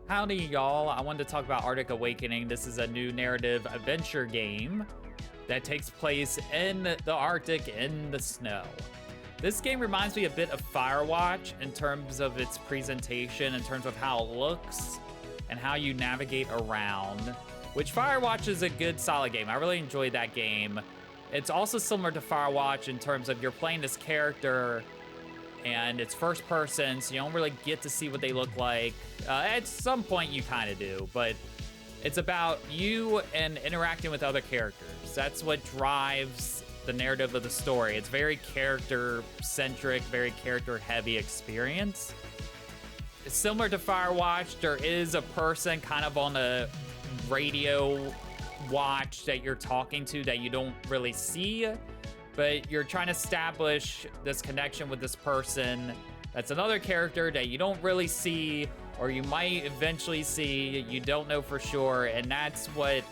Howdy, y'all. I wanted to talk about Arctic Awakening. This is a new narrative adventure game that takes place in the Arctic in the snow. This game reminds me a bit of Firewatch in terms of its presentation, in terms of how it looks, and how you navigate around, which Firewatch is a good, solid game. I really enjoyed that game. It's also similar to Firewatch in terms of you're playing this character and it's first person, so you don't really get to see what they look like. At some point you kind of do, but it's about you and interacting with other characters. That's what drives the narrative of the story. It's very character-centric, very character-heavy experience. It's similar to Firewatch. There is a person kind of on a radio watch that you're talking to that you don't really see, but you're trying to establish this connection with this person that's another character that you don't really see, or you might eventually see, you don't know for sure, and that's what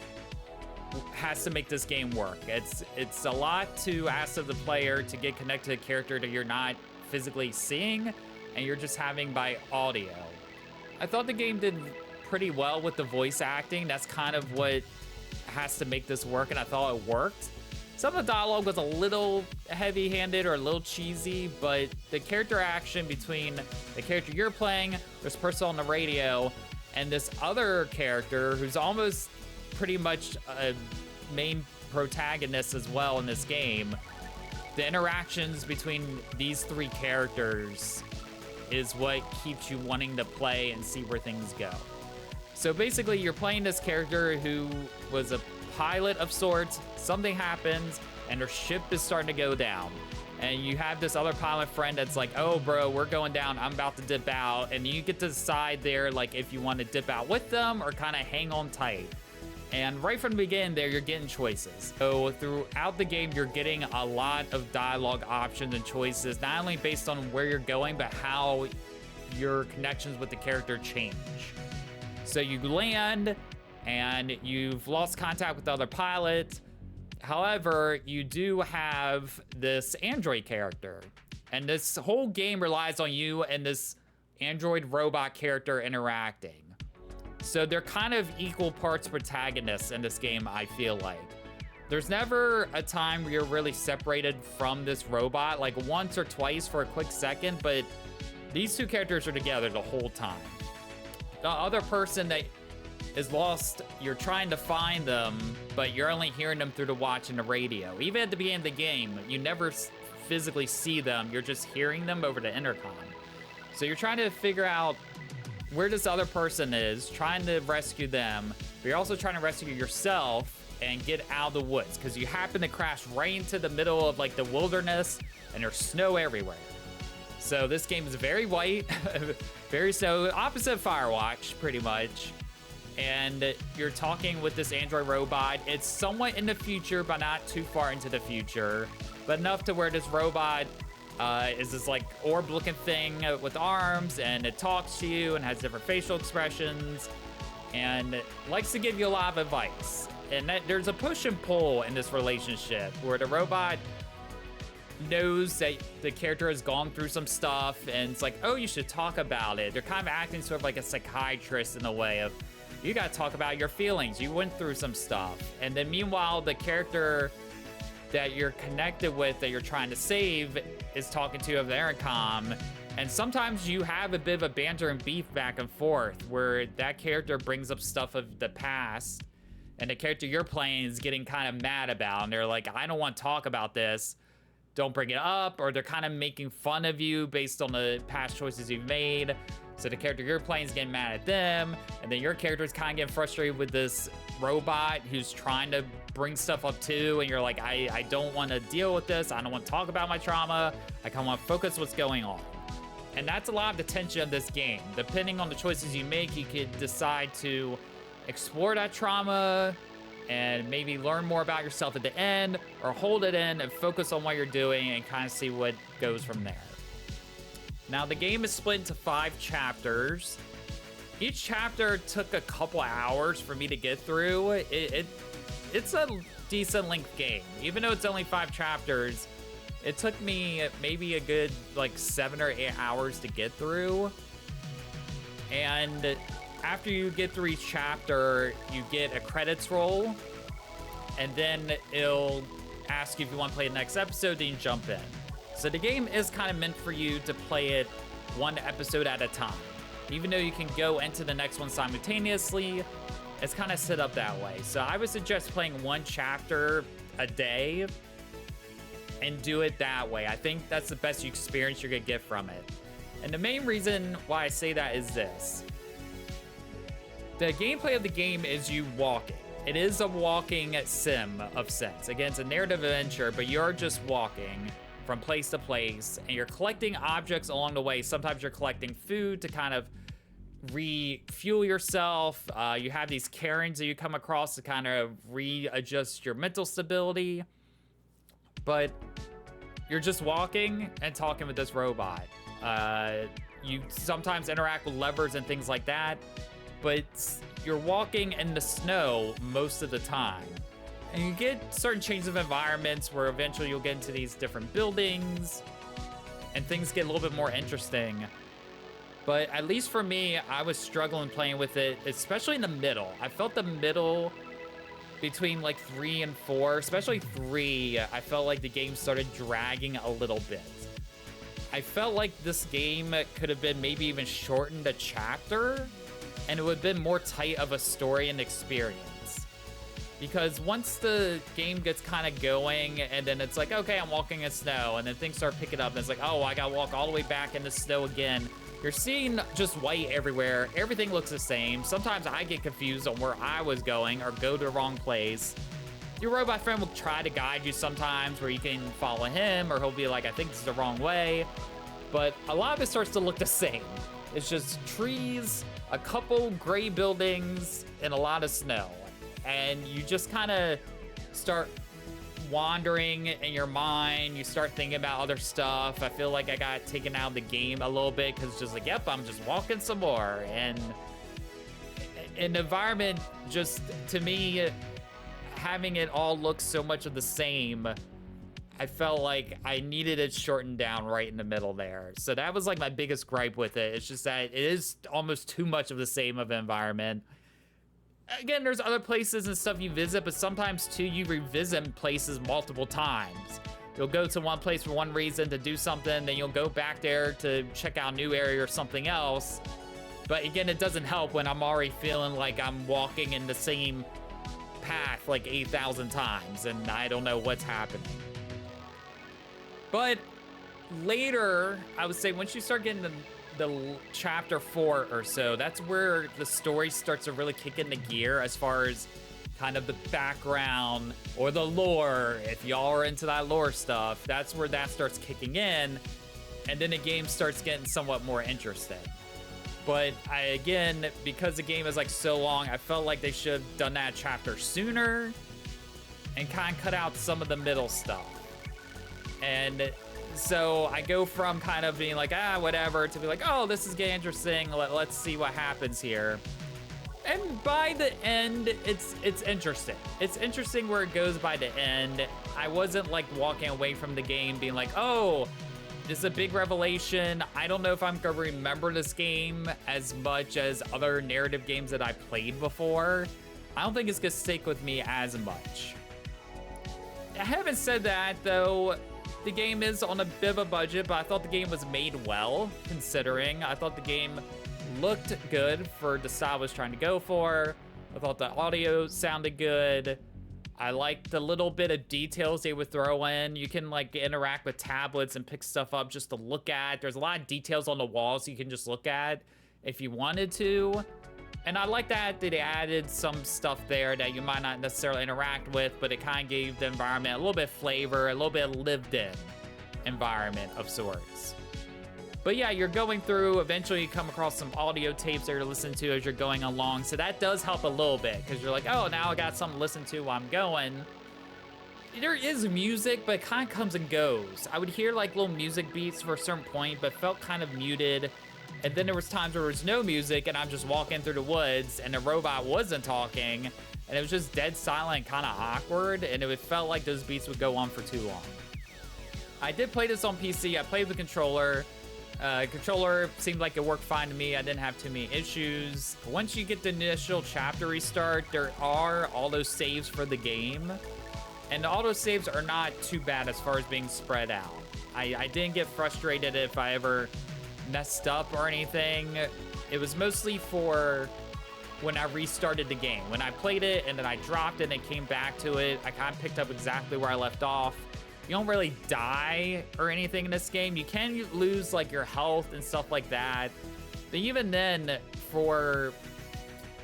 has to make this game work. It's a lot to ask of the player to get connected to a character that you're not physically seeing, and you're just having by audio. I thought the game did pretty well with the voice acting. That's kind of what has to make this work, and I thought it worked. Some of the dialogue was a little heavy-handed or a little cheesy, but the character action between the character you're playing, this person on the radio, and this other character who's almost pretty much a main protagonist as well in this game, the interactions between these three characters is what keeps you wanting to play and see where things go. So basically, you're playing this character who was a pilot of sorts. Something happens and her ship is starting to go down, and you have this other pilot friend that's like, oh bro, we're going down, I'm about to dip out, and you get to decide there like if you want to dip out with them or kind of hang on tight. And right from the beginning there, you're getting choices. So throughout the game, you're getting a lot of dialogue options and choices, not only based on where you're going, but how your connections with the character change. So you land and you've lost contact with the other pilot. However, you do have this android character, and this whole game relies on you and this android robot character interacting. So they're kind of equal parts protagonists in this game, I feel like. There's never a time where you're really separated from this robot, like once or twice for a quick second, but these two characters are together the whole time. The other person that is lost, you're trying to find them, but you're only hearing them through the watch and the radio. Even at the beginning of the game, you never physically see them, you're just hearing them over the intercom. So you're trying to figure out where this other person is, trying to rescue them, but you're also trying to rescue yourself and get out of the woods, because you happen to crash right into the middle of like the wilderness, and there's snow everywhere. So this game is very white, very snow, opposite of Firewatch, pretty much. And you're talking with this android robot. It's somewhat in the future, but not too far into the future, but enough to where this robot is this like orb looking thing with arms, and it talks to you and has different facial expressions and likes to give you a lot of advice. And there's a push and pull in this relationship where the robot knows that the character has gone through some stuff, and it's like, oh, you should talk about it. They're kind of acting sort of like a psychiatrist in a way of, you gotta talk about your feelings, you went through some stuff. And then meanwhile, the character that you're connected with, that you're trying to save, is talking to you over the intercom. And sometimes you have a bit of a banter and beef back and forth where that character brings up stuff of the past, and the character you're playing is getting kind of mad about, and they're like, I don't want to talk about this, don't bring it up. Or they're kind of making fun of you based on the past choices you've made. So the character you're playing is getting mad at them, and then your character is kind of getting frustrated with this robot who's trying to bring stuff up too, and you're like, I don't want to deal with this, I don't want to talk about my trauma, I kind of want to focus what's going on. And that's a lot of the tension of this game. Depending on the choices you make, you could decide to explore that trauma and maybe learn more about yourself at the end, or hold it in and focus on what you're doing and kind of see what goes from there. Now, the game is split into 5 chapters. Each chapter took a couple hours for me to get through. It's a decent length game. Even though it's only 5 chapters, it took me maybe a good like 7 or 8 hours to get through. And after you get through each chapter, you get a credits roll, and then it'll ask you if you want to play the next episode, then you jump in. So the game is kind of meant for you to play it one episode at a time. Even though you can go into the next one simultaneously, it's kind of set up that way. So I would suggest playing one chapter a day and do it that way. I think that's the best experience you're gonna get from it. And the main reason why I say that is this. The gameplay of the game is you walking. It is a walking sim of sense. Again, it's a narrative adventure, but you're just walking from place to place, and you're collecting objects along the way. Sometimes you're collecting food to kind of refuel yourself. You have these cairns that you come across to kind of readjust your mental stability. But you're just walking and talking with this robot. You sometimes interact with levers and things like that, but you're walking in the snow most of the time. And you get certain changes of environments where eventually you'll get into these different buildings and things get a little bit more interesting. But at least for me, I was struggling playing with it, especially in the middle. I felt the middle between like 3 and 4, especially 3, I felt like the game started dragging a little bit. I felt like this game could have been maybe even shortened a chapter, and it would have been more tight of a story and experience. Because once the game gets kind of going, and then it's like, okay, I'm walking in snow, and then things start picking up, and it's like, oh, I gotta walk all the way back in the snow again. You're seeing just white everywhere. Everything looks the same. Sometimes I get confused on where I was going or go to the wrong place. Your robot friend will try to guide you sometimes where you can follow him, or he'll be like, I think this is the wrong way. But a lot of it starts to look the same. It's just trees, a couple gray buildings, and a lot of snow. And you just kind of start wandering in your mind. You start thinking about other stuff. I feel like I got taken out of the game a little bit because it's just like, yep, I'm just walking some more. And an environment, just to me, having it all look so much of the same, I felt like I needed it shortened down right in the middle there. So that was like my biggest gripe with it. It's just that it is almost too much of the same of an environment. Again, there's other places and stuff you visit, but sometimes too, you revisit places multiple times. You'll go to one place for one reason to do something, then you'll go back there to check out a new area or something else. But again, it doesn't help when I'm already feeling like I'm walking in the same path like 8,000 times and I don't know what's happening. But later, I would say once you start getting the chapter 4 or so, that's where the story starts to really kick into gear as far as kind of the background or the lore. If y'all are into that lore stuff, that's where that starts kicking in, and then the game starts getting somewhat more interesting. But again, because the game is like so long, I felt like they should have done that chapter sooner and kind of cut out some of the middle stuff. And so I go from kind of being like, whatever, to be like, oh, this is getting interesting. Let's see what happens here. And by the end, it's interesting. It's interesting where it goes by the end. I wasn't like walking away from the game being like, oh, this is a big revelation. I don't know if I'm gonna remember this game as much as other narrative games that I played before. I don't think it's gonna stick with me as much. Having said that, though, the game is on a bit of a budget, but I thought the game was made well, considering. I thought the game looked good for the style I was trying to go for. I thought the audio sounded good. I liked the little bit of details they would throw in. You can like interact with tablets and pick stuff up just to look at. There's a lot of details on the walls you can just look at if you wanted to. And I like that they added some stuff there that you might not necessarily interact with, but it kind of gave the environment a little bit of flavor, a little bit of lived-in environment of sorts. But yeah, you're going through, eventually you come across some audio tapes that you're listening to as you're going along, so that does help a little bit, because you're like, oh, now I got something to listen to while I'm going. There is music, but it kind of comes and goes. I would hear like little music beats for a certain point, but felt kind of muted. And then there was times where there was no music and I'm just walking through the woods and the robot wasn't talking and it was just dead silent, kind of awkward, and it felt like those beats would go on for too long. I did play this on PC. I played with the controller. Controller seemed like it worked fine to me. I didn't have too many issues. Once you get the initial chapter restart, there are auto saves for the game. And the auto saves are not too bad as far as being spread out. I didn't get frustrated if I ever messed up or anything. It was mostly for when I restarted the game. When I played it and then I dropped it and came back to it, I kind of picked up exactly where I left off. You don't really die or anything in this game. You can lose like your health and stuff like that. But even then, for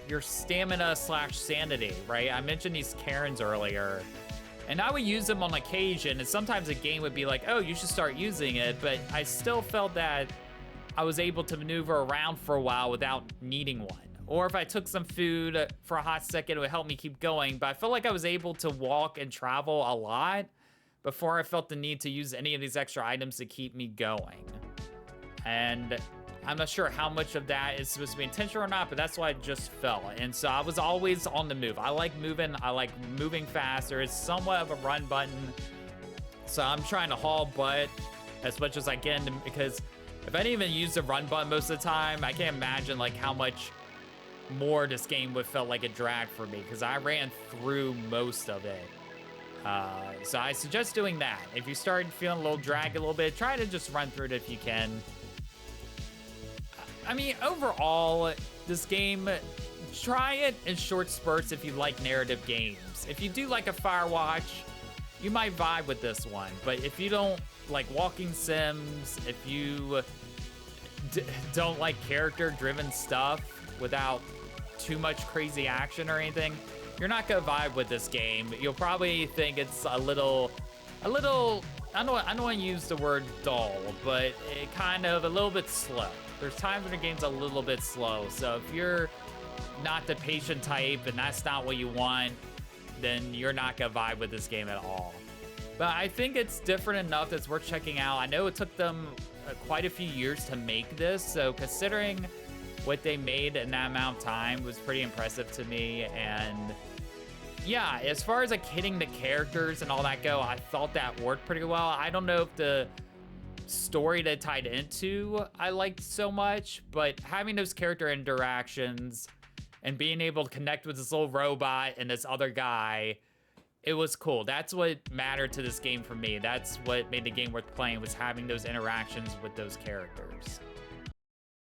your stamina slash sanity, right? I mentioned these Karens earlier, and I would use them on occasion, and sometimes a game would be like, oh, you should start using it, but I still felt that I was able to maneuver around for a while without needing one. Or if I took some food for a hot second, it would help me keep going, but I felt like I was able to walk and travel a lot before I felt the need to use any of these extra items to keep me going. And I'm not sure how much of that is supposed to be intentional or not, but that's what I just felt. And so I was always on the move. I like moving fast. There is somewhat of a run button. So I'm trying to haul butt as much as I can, because if I didn't even use the run button most of the time, I can't imagine like how much more this game would felt like a drag for me, because I ran through most of it. So I suggest doing that. If you start feeling a little drag a little bit, try to just run through it if you can. I mean, overall, this game, try it in short spurts if you like narrative games. If you do like a Firewatch, you might vibe with this one. But if you don't like walking sims, if you don't like character-driven stuff without too much crazy action or anything, you're not gonna vibe with this game. You'll probably think it's a little, I don't want to use the word dull, but it kind of a little bit slow. There's times when the game's a little bit slow. So if you're not the patient type and that's not what you want, then you're not gonna vibe with this game at all. But I think it's different enough that's worth checking out. I know it took them quite a few years to make this, so considering what they made in that amount of time was pretty impressive to me. And yeah, as far as like hitting the characters and all that go, I thought that worked pretty well. I don't know if the story that tied into I liked so much, but having those character interactions and being able to connect with this little robot and this other guy, it was cool. That's what mattered to this game for me. That's what made the game worth playing, was having those interactions with those characters.